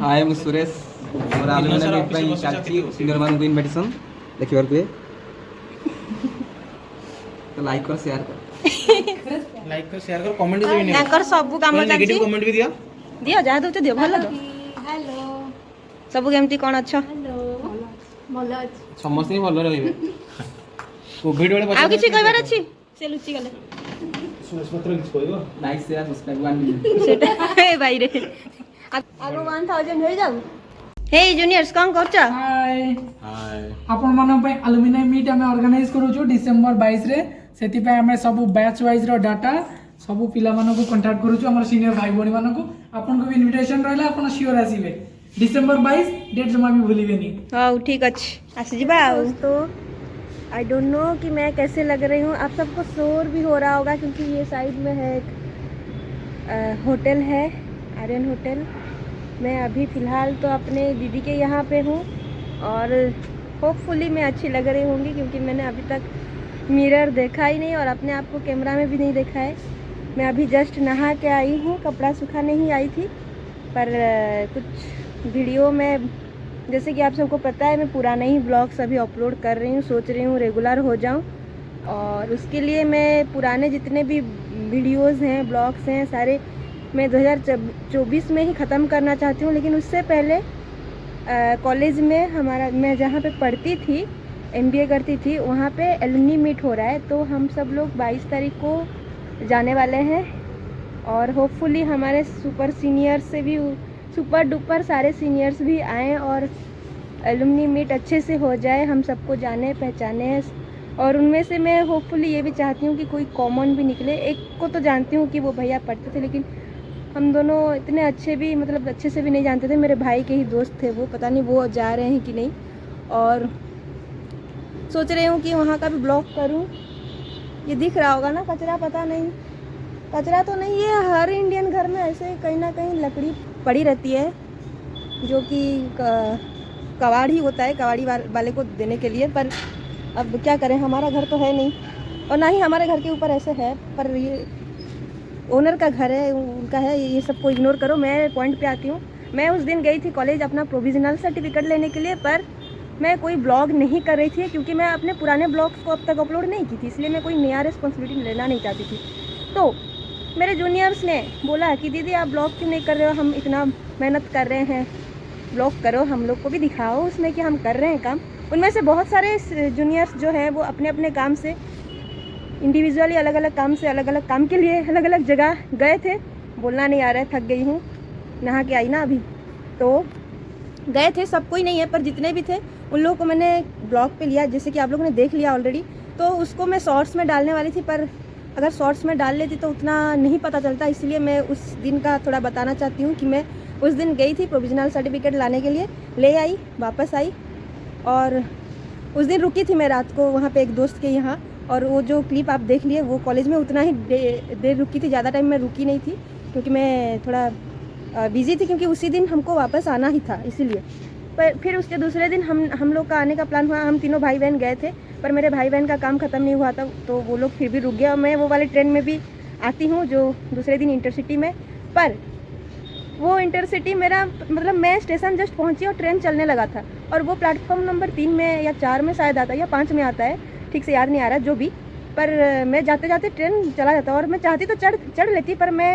हाय मु सुरेश मोर aluminium meet पई चाची सिनियर मान को इनविटेशन देखिबार को तो लाइक कर शेयर कर कमेंट भी नहीं याकर सब काम चाची नेगेटिव कमेंट भी दियो दियो जा दो दियो भलो दो हेलो सब केमती कोन अच्छा हेलो भलो अछि समस्त ही भलो रहइबे कोविड वाले आ किछि कहबार अछि से लुचि गले सुरेश पत्र किछ कहइबो लाइक शेयर सब्सक्राइब 1 मिलियन सेटा ए भाई रे आगो 1000 हो जाऊ हे जूनियर्स कोन करछा हाय हाय आपण मन पे एल्युमिनियम मीट हमें ऑर्गेनाइज करू छु डिसेंबर 22 रे सेति पे हमें सब बैच वाइज रो डाटा सब पिला मानको को कांटेक्ट करू छु हमर सीनियर भाई बहनी मानको आपन को भी इनविटेशन रहला आपन श्योर आसीबे डिसेंबर 22 डेट जमा भी भूलिबेनी हां ठीक अछि आसी जिबा तो आई डोंट नो कि मैं कैसे लग रही हूँ। आप सबको शोर भी हो रहा होगा क्योंकि ये साइड में है एक होटल है आर्यन होटल। मैं अभी फ़िलहाल तो अपने दीदी के यहाँ पे हूँ और होपफुली मैं अच्छी लग रही होंगी क्योंकि मैंने अभी तक मिरर देखा ही नहीं और अपने आप को कैमरा में भी नहीं देखा है। मैं अभी जस्ट नहा के आई हूँ, कपड़ा सुखाने ही आई थी पर कुछ वीडियो में जैसे कि आप सबको पता है मैं पुराने ही ब्लॉग्स अभी अपलोड कर रही हूँ, सोच रही हूँ रेगुलर हो जाऊँ और उसके लिए मैं पुराने जितने भी वीडियोस हैं ब्लॉग्स हैं सारे मैं 2024 में ही ख़त्म करना चाहती हूँ। लेकिन उससे पहले कॉलेज में हमारा मैं जहाँ पे पढ़ती थी MBA करती थी वहाँ पे एलुमनी मीट हो रहा है तो हम सब लोग 22 तारीख को जाने वाले हैं और होपफुली हमारे सुपर सीनियर्स से भी सुपर डुपर सारे सीनियर्स भी आएँ और एलुमनी मीट अच्छे से हो जाए, हम सबको जाने पहचाने और उनमें से मैं होपफुली ये भी चाहती हूँ कि कोई कॉमन भी निकले। एक को तो जानती हूँ कि वो भैया पढ़ते थे लेकिन हम दोनों इतने अच्छे भी मतलब अच्छे से भी नहीं जानते थे, मेरे भाई के ही दोस्त थे वो, पता नहीं वो जा रहे हैं कि नहीं और सोच रही हूँ कि वहाँ का भी ब्लॉग करूँ। ये दिख रहा होगा ना कचरा, पता नहीं कचरा तो नहीं है, हर इंडियन घर में ऐसे कहीं ना कहीं लकड़ी पड़ी रहती है जो कि कबाड़ ही होता है, कबाड़ी वाले को देने के लिए। पर अब क्या करें, हमारा घर तो है नहीं और ना ही हमारे घर के ऊपर ऐसे है, पर ये ओनर का घर है उनका है, ये सबको इग्नोर करो। मैं पॉइंट पे आती हूँ। मैं उस दिन गई थी कॉलेज अपना प्रोविजनल सर्टिफिकेट लेने के लिए पर मैं कोई ब्लॉग नहीं कर रही थी क्योंकि मैं अपने पुराने ब्लॉग्स को अब तक अपलोड नहीं की थी, इसलिए मैं कोई नया रिस्पॉन्सिबिलिटी लेना नहीं चाहती थी। तो मेरे जूनियर्स ने बोला कि दीदी आप ब्लॉग क्यों नहीं कर रहे हो, हम इतना मेहनत कर रहे हैं, ब्लॉग करो, हम लोग को भी दिखाओ उसमें कि हम कर रहे हैं काम। उनमें से बहुत सारे जूनियर्स जो हैं वो अपने अपने काम से इंडिविजुअली अलग अलग काम से अलग अलग काम के लिए अलग अलग जगह गए थे। बोलना नहीं आ रहा है, थक गई हूँ, नहा के आई ना अभी। तो गए थे, सब कोई नहीं है पर जितने भी थे उन लोगों को मैंने ब्लॉग पे लिया, जैसे कि आप लोगों ने देख लिया ऑलरेडी। तो उसको मैं शॉर्ट्स में डालने वाली थी पर अगर शॉर्ट्स में डाल लेती तो उतना नहीं पता चलता, इसलिए मैं उस दिन का थोड़ा बताना चाहती हूँ कि मैं उस दिन गई थी प्रोविजनल सर्टिफिकेट लाने के लिए, ले आई, वापस आई और उस दिन रुकी थी मैं रात को वहाँ पे एक दोस्त के यहाँ और वो जो क्लिप आप देख लिए वो कॉलेज में उतना ही देर रुकी थी, ज़्यादा टाइम मैं रुकी नहीं थी क्योंकि मैं थोड़ा बिज़ी थी क्योंकि उसी दिन हमको वापस आना ही था इसीलिए। पर फिर उसके दूसरे दिन हम लोग का आने का प्लान हुआ, हम तीनों भाई बहन गए थे पर मेरे भाई बहन का काम ख़त्म नहीं हुआ था तो वो लोग फिर भी रुक गए और मैं वो वाले ट्रेन में भी आती हूँ जो दूसरे दिन इंटरसिटी में। पर वो इंटरसिटी मेरा मतलब मैं स्टेशन जस्ट पहुँची और ट्रेन चलने लगा था और वो प्लेटफॉर्म नंबर 3 में या 4 में शायद आता है या 5 में आता है, ठीक से याद नहीं आ रहा जो भी। पर मैं जाते जाते ट्रेन चला जाता और मैं चाहती तो चढ़ लेती पर मैं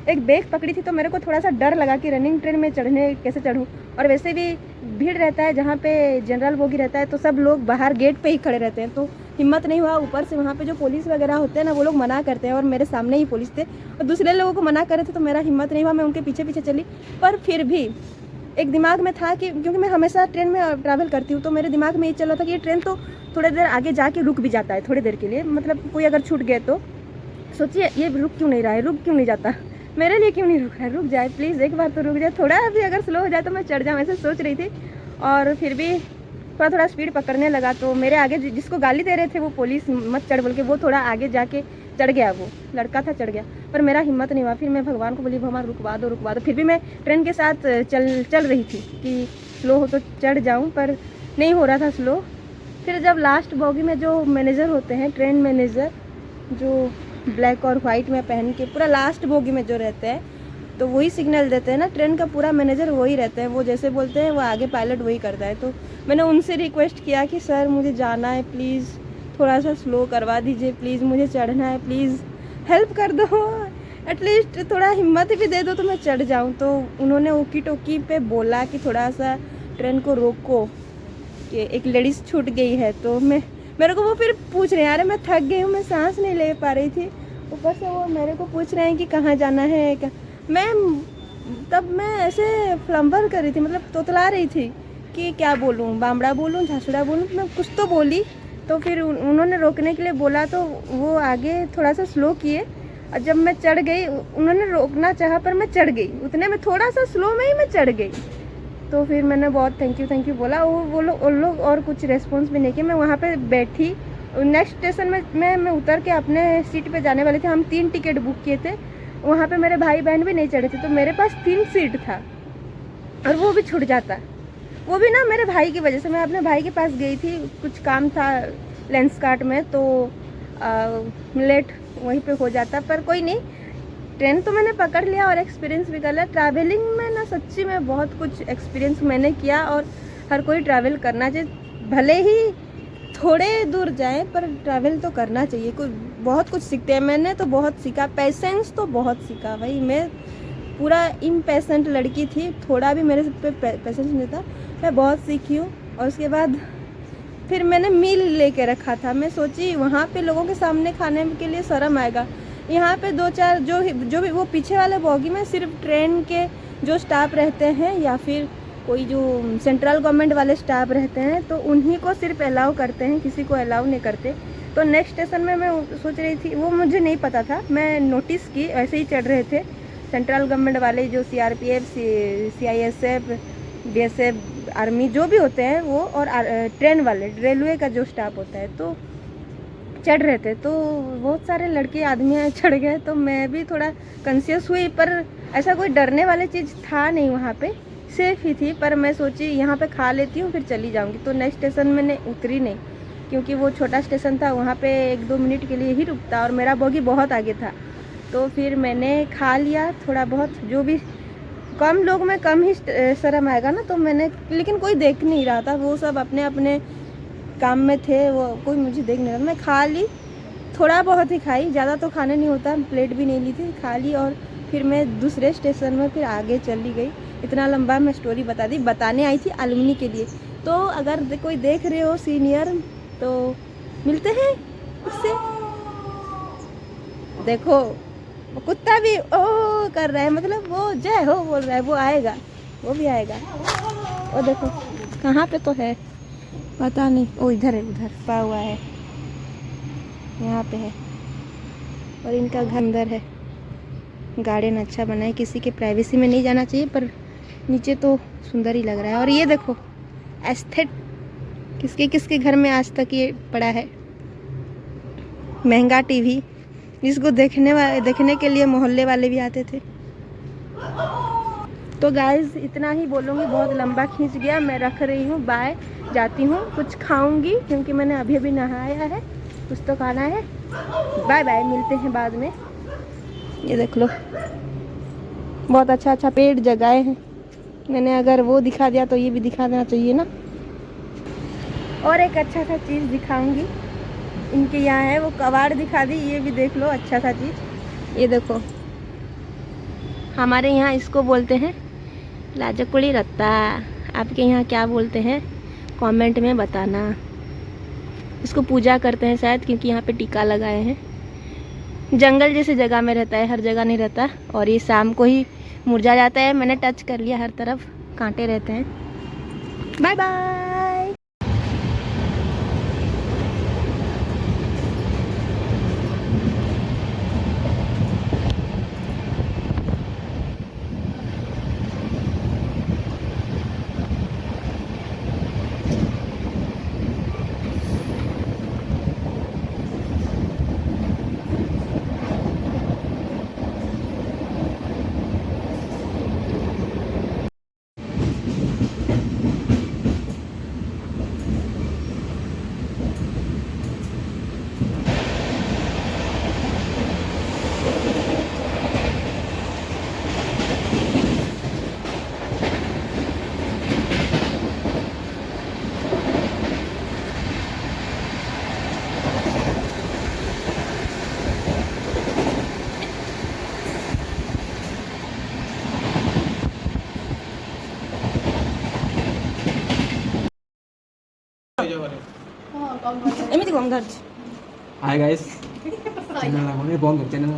एक बैग पकड़ी थी तो मेरे को थोड़ा सा डर लगा कि रनिंग ट्रेन में चढ़ने कैसे चढ़ूँ और वैसे भी भीड़ रहता है जहाँ पे जनरल बोगी रहता है तो सब लोग बाहर गेट पे ही खड़े रहते हैं तो हिम्मत नहीं हुआ। ऊपर से वहाँ पे जो पुलिस वगैरह होते हैं ना वो लोग मना करते हैं और मेरे सामने ही पुलिस थे और दूसरे लोगों को मना कर रहे थे तो मेरा हिम्मत नहीं हुआ, मैं उनके पीछे पीछे चली। पर फिर भी एक दिमाग में था कि क्योंकि मैं हमेशा ट्रेन में ट्रैवल करती हूँ तो मेरे दिमाग में ये चल रहा था कि ये ट्रेन तो थोड़ी देर आगे जाके रुक भी जाता है थोड़ी देर के लिए, मतलब कोई अगर छूट गए तो सोचिए ये रुक क्यों नहीं रहा है, रुक क्यों नहीं जाता, मेरे लिए क्यों नहीं रुक रहा है, रुक जाए प्लीज़, एक बार तो रुक जाए, थोड़ा भी अगर स्लो हो जाए तो मैं चढ़ जाऊँ, ऐसे सोच रही थी। और फिर भी थोड़ा स्पीड पकड़ने लगा तो मेरे आगे जिसको गाली दे रहे थे वो पुलिस मत चढ़ बोल के वो थोड़ा आगे जाके चढ़ गया, वो लड़का था चढ़ गया पर मेरा हिम्मत नहीं हुआ। फिर मैं भगवान को बोली भगवान रुकवा दो। फिर भी मैं ट्रेन के साथ चल रही थी कि स्लो हो तो चढ़ जाऊँ पर नहीं हो रहा था स्लो। फिर जब लास्ट बोगी में जो मैनेजर होते हैं, ट्रेन मैनेजर जो ब्लैक और वाइट में पहन के पूरा लास्ट बोगी में जो रहते हैं तो वही सिग्नल देते हैं ना, ट्रेन का पूरा मैनेजर वही रहते हैं, वो जैसे बोलते हैं वो आगे पायलट वही करता है। तो मैंने उनसे रिक्वेस्ट किया कि सर मुझे जाना है, प्लीज़ थोड़ा सा स्लो करवा दीजिए, प्लीज़ मुझे चढ़ना है, प्लीज़ हेल्प कर दो, एटलीस्ट थोड़ा हिम्मत भी दे दो तो मैं चढ़ जाऊँ। तो उन्होंने ओकी टोकी पे बोला कि थोड़ा सा ट्रेन को रोको कि एक लेडीज़ छूट गई है। तो मेरे को वो फिर पूछ रहे हैं, अरे मैं थक गई हूँ, मैं सांस नहीं ले पा रही थी, ऊपर से वो मेरे को पूछ रहे हैं कि कहाँ जाना है। मैं ऐसे फ्लम्बर कर रही थी, मतलब तोतला रही थी कि क्या बोलूँ, बामड़ा बोलूँ, झांसुड़ा बोलूँ, मैं कुछ तो बोली। तो फिर उन्होंने रोकने के लिए बोला तो वो आगे थोड़ा सा स्लो किए, और जब मैं चढ़ गई, उन्होंने रोकना चाहा पर मैं चढ़ गई, उतने में थोड़ा सा स्लो में ही मैं चढ़ गई। तो फिर मैंने बहुत थैंक यू बोला, वो लोग और कुछ रेस्पॉन्स भी नहीं किया। मैं वहाँ पे बैठी, नेक्स्ट स्टेशन में मैं उतर के अपने सीट पे जाने वाले थे। हम 3 टिकट बुक किए थे, वहाँ पे मेरे भाई बहन भी नहीं चढ़े थे, तो मेरे पास 3 सीट था और वो भी छूट जाता, वो भी ना मेरे भाई की वजह से। मैं अपने भाई के पास गई थी, कुछ काम था लेंस कार्ट में, तो लेट वहीं पे हो जाता, पर कोई नहीं, ट्रेन तो मैंने पकड़ लिया और एक्सपीरियंस भी कर लिया। ट्रैवलिंग में ना सच्ची में बहुत कुछ एक्सपीरियंस मैंने किया, और हर कोई ट्रैवल करना चाहिए, भले ही थोड़े दूर जाएं पर ट्रैवल तो करना चाहिए। कुछ बहुत कुछ सीखते हैं, मैंने तो बहुत सीखा, पेशेंस तो बहुत सीखा भाई। मैं पूरा इम्पेशेंट लड़की थी, थोड़ा भी मेरे पे पेशेंस नहीं था, मैं बहुत सीखी हूँ। और उसके बाद फिर मैंने मील लेके रखा था, मैं सोची वहाँ पे लोगों के सामने खाने के लिए शर्म आएगा। यहाँ पे 2-4 जो भी वो पीछे वाले बॉगी में सिर्फ ट्रेन के जो स्टाफ रहते हैं या फिर कोई जो सेंट्रल गवर्नमेंट वाले स्टाफ रहते हैं, तो उन्हीं को सिर्फ अलाउ करते हैं, किसी को अलाउ नहीं करते। तो नेक्स्ट स्टेशन में मैं सोच रही थी, वो मुझे नहीं पता था, मैं नोटिस की, ऐसे ही चढ़ रहे थे सेंट्रल गवर्नमेंट वाले, जो CRPF, CISF, BSF, आर्मी जो भी होते हैं वो, और ट्रेन वाले, रेलवे का जो स्टाफ होता है, तो चढ़ रहे थे। तो बहुत सारे लड़के आदमी चढ़ गए, तो मैं भी थोड़ा कंसियस हुई, पर ऐसा कोई डरने वाली चीज़ था नहीं, वहाँ पे सेफ ही थी। पर मैं सोची यहाँ पे खा लेती हूँ फिर चली जाऊँगी। तो नेक्स्ट स्टेशन मैंने उतरी नहीं, क्योंकि वो छोटा स्टेशन था, वहाँ पे 1-2 मिनट के लिए ही रुकता और मेरा बोगी बहुत आगे था। तो फिर मैंने खा लिया थोड़ा बहुत, जो भी कम लोग में कम ही शर्म आएगा ना, तो मैंने, लेकिन कोई देख नहीं रहा था, वो सब अपने अपने काम में थे, वो कोई मुझे देख नहीं रहा। मैं खा ली, थोड़ा बहुत ही खाई, ज़्यादा तो खाने नहीं होता, प्लेट भी नहीं ली थी, खा ली। और फिर मैं दूसरे स्टेशन में फिर आगे चली गई। इतना लंबा मैं स्टोरी बता दी, बताने आई थी अलुमनी के लिए। तो अगर कोई देख रहे हो सीनियर, तो मिलते हैं उससे। देखो वो कुत्ता भी ओ कर रहा है, मतलब वो जय हो बोल रहा है, वो आएगा, वो भी आएगा। वो देखो कहाँ पे तो है पता नहीं, ओ इधर है, उधर पा हुआ है, यहाँ पे है। और इनका घर अंदर है, गार्डन अच्छा बना है, किसी के प्राइवेसी में नहीं जाना चाहिए, पर नीचे तो सुंदर ही लग रहा है। और ये देखो एस्थेट, किसके किसके घर में आज तक ये पड़ा है, महंगा टीवी, जिसको देखने के लिए मोहल्ले वाले भी आते थे। तो गाइज इतना ही बोलूँगी, बहुत लंबा खींच गया, मैं रख रही हूँ, बाय, जाती हूँ, कुछ खाऊंगी क्योंकि मैंने अभी अभी नहाया है, कुछ तो खाना है। बाय बाय, मिलते हैं बाद में। ये देख लो बहुत अच्छा अच्छा पेड़ जगाए हैं मैंने, अगर वो दिखा दिया तो ये भी दिखा देना चाहिए ना। और एक अच्छा सा चीज़ दिखाऊंगी, इनके यहाँ है, वो कबाड़ दिखा दी, ये भी देख लो अच्छा सा चीज़। ये देखो, हमारे यहाँ इसको बोलते हैं लाजकुड़ी रत्ता, आपके यहाँ क्या बोलते हैं कमेंट में बताना। इसको पूजा करते हैं शायद, क्योंकि यहाँ पे टीका लगाए हैं। जंगल जैसे जगह में रहता है, हर जगह नहीं रहता, और ये शाम को ही मुरझा जाता है। मैंने टच कर लिया, हर तरफ कांटे रहते हैं। Bye bye. ହଁ କମ୍ କରିଦେବେ। ଏମିତି କମ୍ ଧରିଛି ହାଇ ଗାଇସ୍ ଚ୍ୟାନେଲ ବନ୍ଦ ଚ୍ୟାନେଲ